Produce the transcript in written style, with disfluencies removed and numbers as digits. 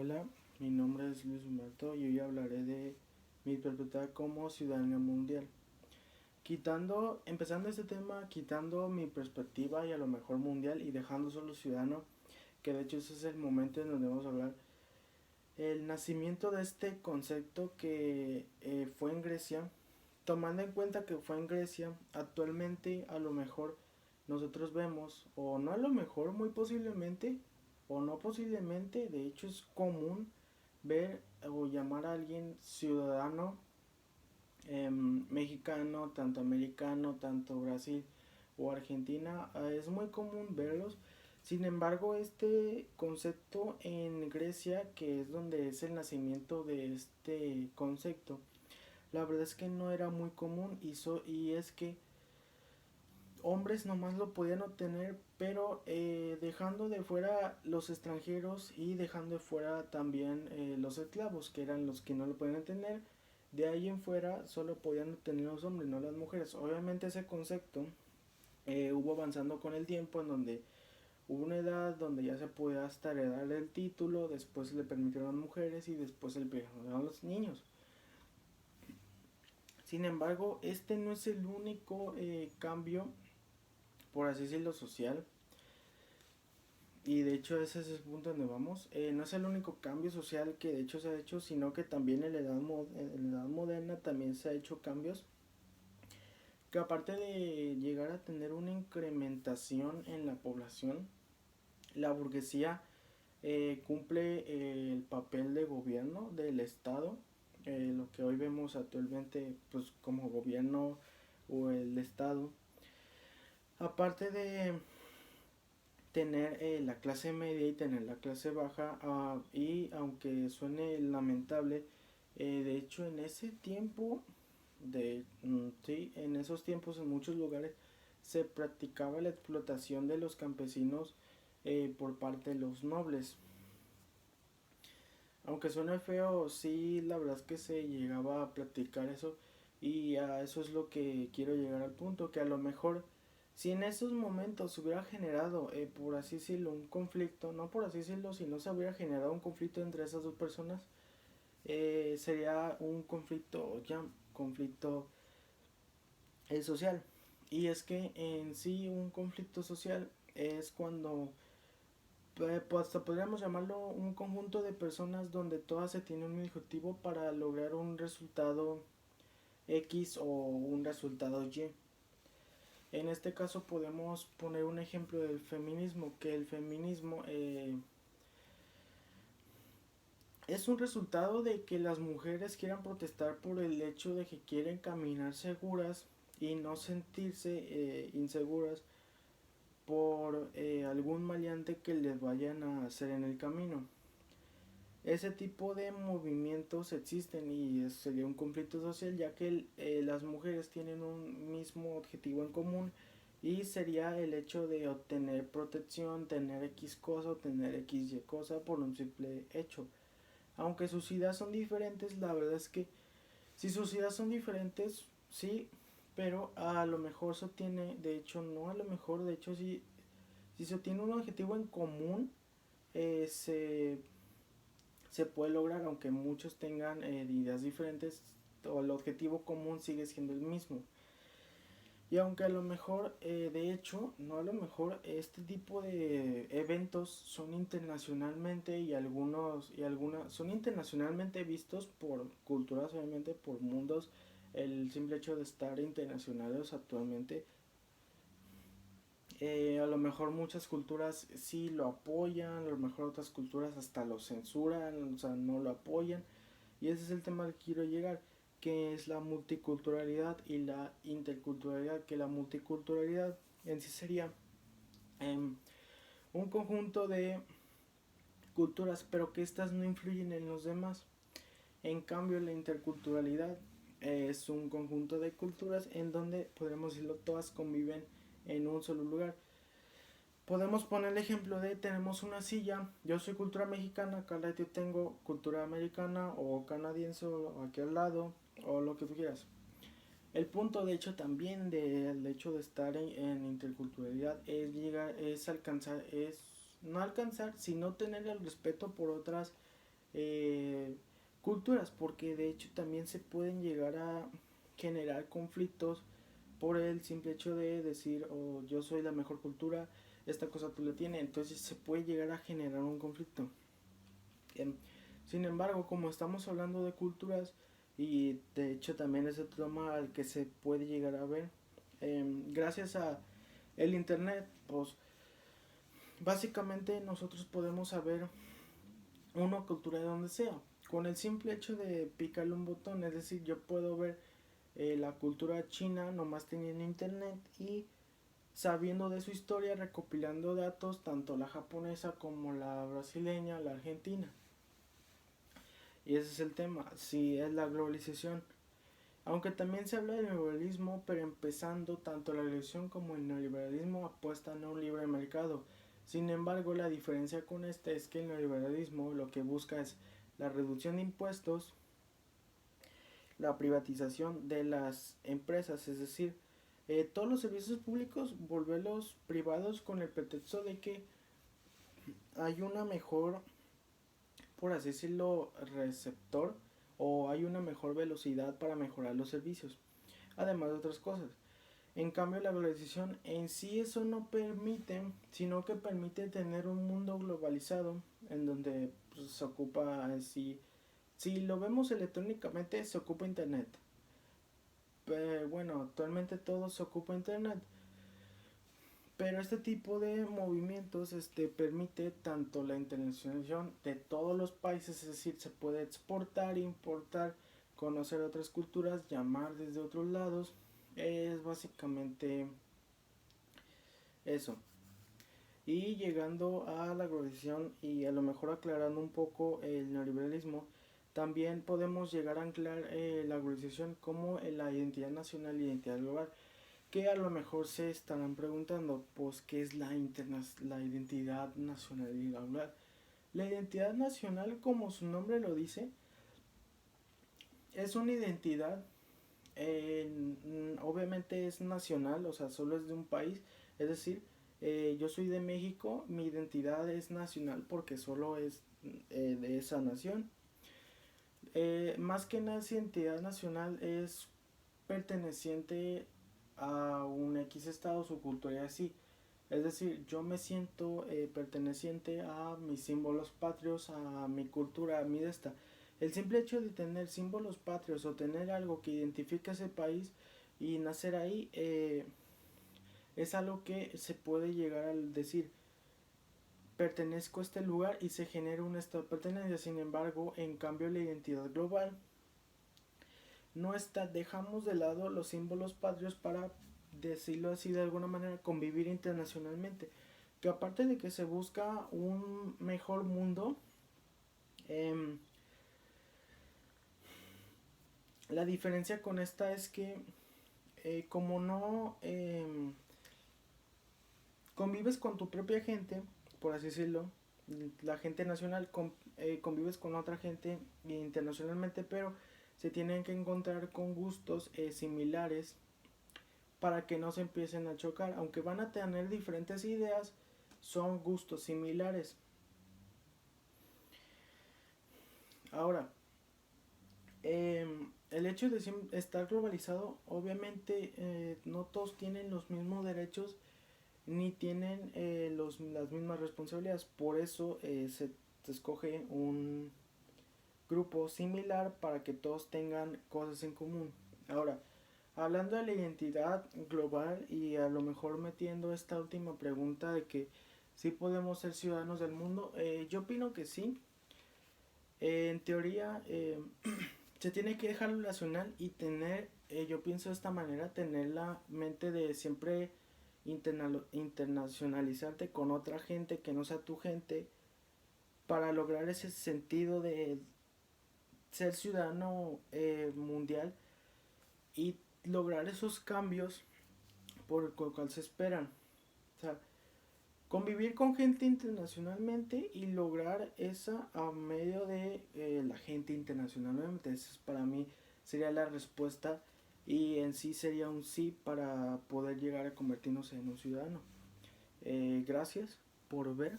Hola, mi nombre es Luis Humberto y hoy hablaré de mi perspectiva como ciudadano mundial. Empezando este tema, quitando mi perspectiva y a lo mejor mundial y dejando solo ciudadano, que de hecho ese es el momento en donde vamos a hablar. El nacimiento de este concepto que fue en Grecia, tomando en cuenta que fue en Grecia, actualmente a lo mejor nosotros vemos, o no a lo mejor, muy posiblemente, o no posiblemente, de hecho es común ver o llamar a alguien ciudadano mexicano, tanto americano, tanto Brasil o Argentina, es muy común verlos. Sin embargo, este concepto en Grecia, que es donde es el nacimiento de este concepto, la verdad es que no era muy común y es que hombres nomás lo podían obtener, pero dejando de fuera los extranjeros y dejando de fuera también los esclavos, que eran los que no lo podían tener. De ahí en fuera solo podían obtener los hombres, no las mujeres. Obviamente ese concepto hubo avanzando con el tiempo, en donde hubo una edad donde ya se podía hasta heredar el título, después le permitieron a las mujeres y después se le permitieron a los niños. Sin embargo, este no es el único cambio, por así decirlo, social. Y de hecho ese es el punto donde vamos. No es el único cambio social que de hecho se ha hecho, sino que también en la edad moderna también se ha hecho cambios que, aparte de llegar a tener una incrementación en la población, la burguesía cumple el papel de gobierno del Estado, lo que hoy vemos actualmente pues como gobierno o el Estado. Aparte de tener la clase media y tener la clase baja, y aunque suene lamentable, de hecho en ese tiempo sí, en esos tiempos en muchos lugares se practicaba la explotación de los campesinos por parte de los nobles. Aunque suene feo, sí, la verdad es que se llegaba a practicar eso, y a eso es lo que quiero llegar al punto, que a lo mejor si en esos momentos se hubiera generado, por así decirlo, un conflicto, no por así decirlo, si no se hubiera generado un conflicto entre esas dos personas, sería un conflicto social. Y es que en sí un conflicto social es cuando pues hasta podríamos llamarlo un conjunto de personas donde todas se tienen un objetivo para lograr un resultado X o un resultado Y. En este caso podemos poner un ejemplo del feminismo, que el feminismo es un resultado de que las mujeres quieran protestar por el hecho de que quieren caminar seguras y no sentirse inseguras por algún maleante que les vayan a hacer en el camino. Ese tipo de movimientos existen y sería un conflicto social, ya que las mujeres tienen un mismo objetivo en común, y sería el hecho de obtener protección, tener X cosa o tener X Y cosa por un simple hecho. Aunque sus ideas son diferentes, la verdad es que si sus ideas son diferentes, sí, pero a lo mejor se tiene, de hecho no a lo mejor, de hecho sí, si se tiene un objetivo en común, eh, se se puede lograr, aunque muchos tengan ideas diferentes, o el objetivo común sigue siendo el mismo. Y aunque a lo mejor, de hecho, no a lo mejor, este tipo de eventos son internacionalmente y algunas son internacionalmente vistos por culturas, obviamente por mundos. El simple hecho de estar internacionales actualmente, a lo mejor muchas culturas sí lo apoyan, a lo mejor otras culturas hasta lo censuran, o sea, no lo apoyan. Y ese es el tema al que quiero llegar, que es la multiculturalidad y la interculturalidad. Que la multiculturalidad en sí sería eh, un conjunto de culturas, pero que estas no influyen en los demás. En cambio, la interculturalidad es un conjunto de culturas en donde, podemos decirlo, todas conviven en un solo lugar. Podemos poner el ejemplo de: tenemos una silla, yo soy cultura mexicana, acá yo tengo cultura americana o canadiense o aquí al lado, o lo que tú quieras. El punto, de hecho, también del hecho de estar en interculturalidad es llegar, es alcanzar, es no alcanzar, sino tener el respeto por otras eh, culturas, porque de hecho también se pueden llegar a generar conflictos por el simple hecho de decir, oh, yo soy la mejor cultura, esta cosa tú la tienes, entonces se puede llegar a generar un conflicto. Em, Sin embargo, como estamos hablando de culturas, y de hecho también es el tema al que se puede llegar a ver, gracias a el internet, pues básicamente nosotros podemos saber una cultura de donde sea, con el simple hecho de picarle un botón, es decir, yo puedo ver la cultura china nomás teniendo internet y sabiendo de su historia, recopilando datos, tanto la japonesa como la brasileña, la argentina. Y ese es el tema, si es la globalización. Aunque también se habla del neoliberalismo, pero empezando tanto la globalización como el neoliberalismo apuestan a un libre mercado. Sin embargo, la diferencia con este es que el neoliberalismo lo que busca es la reducción de impuestos, la privatización de las empresas, es decir, todos los servicios públicos volverlos privados con el pretexto de que hay una mejor, por así decirlo, receptor o hay una mejor velocidad para mejorar los servicios, además de otras cosas. En cambio, la globalización en sí eso no permite, sino que permite tener un mundo globalizado en donde pues, se ocupa, si lo vemos electrónicamente, se ocupa internet. Bueno, actualmente todo se ocupa internet, pero este tipo de movimientos permite tanto la internacionalización de todos los países, es decir, se puede exportar, importar, conocer otras culturas, llamar desde otros lados. Es básicamente eso. Y llegando a la globalización y a lo mejor aclarando un poco el neoliberalismo, también podemos llegar a anclar la globalización como la identidad nacional y identidad global, que a lo mejor se estarán preguntando, pues, ¿qué es la identidad nacional y global? La identidad nacional, como su nombre lo dice, es una identidad, obviamente es nacional, o sea, solo es de un país, es decir, yo soy de México, mi identidad es nacional porque solo es de esa nación. Más que nada, esa identidad nacional es perteneciente a un X estado, su cultura y así. Es decir, yo me siento perteneciente a mis símbolos patrios, a mi cultura, a mi desta. El simple hecho de tener símbolos patrios o tener algo que identifique a ese país y nacer ahí es algo que se puede llegar a decir pertenezco a este lugar y se genera un estado de pertenencia. Sin embargo, en cambio la identidad global no está, dejamos de lado los símbolos patrios para decirlo así de alguna manera, convivir internacionalmente. Que aparte de que se busca un mejor mundo, eh, la diferencia con esta es que como no convives con tu propia gente, por así decirlo, la gente nacional, convives con otra gente internacionalmente, pero se tienen que encontrar con gustos similares para que no se empiecen a chocar. Aunque van a tener diferentes ideas, son gustos similares. Ahora, el hecho de estar globalizado, obviamente no todos tienen los mismos derechos ni tienen las mismas responsabilidades. Por eso se escoge un grupo similar para que todos tengan cosas en común. Ahora, hablando de la identidad global y a lo mejor metiendo esta última pregunta de que si podemos ser ciudadanos del mundo, yo opino que sí. En teoría, se tiene que dejar lo nacional y tener, yo pienso de esta manera, tener la mente de siempre internacionalizarte con otra gente que no sea tu gente para lograr ese sentido de ser ciudadano mundial y lograr esos cambios por el cual se esperan. O sea, convivir con gente internacionalmente y lograr esa a medio de la gente internacionalmente. Esa para mí sería la respuesta y en sí sería un sí para poder llegar a convertirnos en un ciudadano. Gracias por ver.